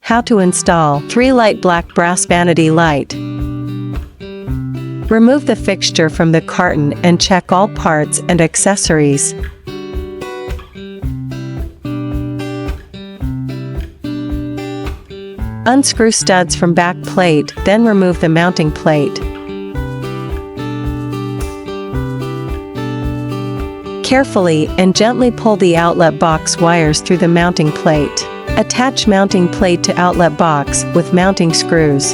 How to install 3-light black brass vanity light. Remove the fixture from the carton and check all parts and accessories. Unscrew studs from back plate, then remove the mounting plate. Carefully and gently pull the outlet box wires through the mounting plate. Attach mounting plate to outlet box with mounting screws.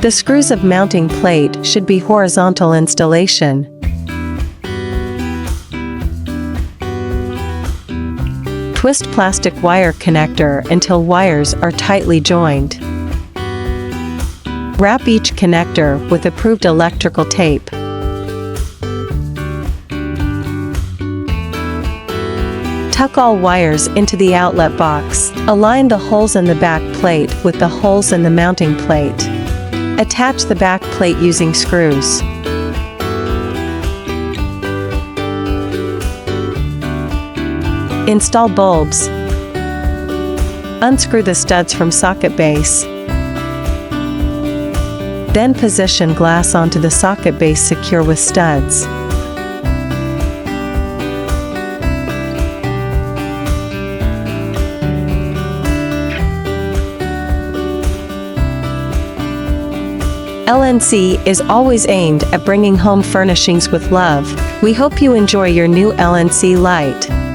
The screws of mounting plate should be horizontal installation. Twist plastic wire connector until wires are tightly joined. Wrap each connector with approved electrical tape. Tuck all wires into the outlet box. Align the holes in the back plate with the holes in the mounting plate. Attach the back plate using screws. Install bulbs. Unscrew the studs from socket base. Then position glass onto the socket base secure with studs. LNC is always aimed at bringing home furnishings with love. We hope you enjoy your new LNC light.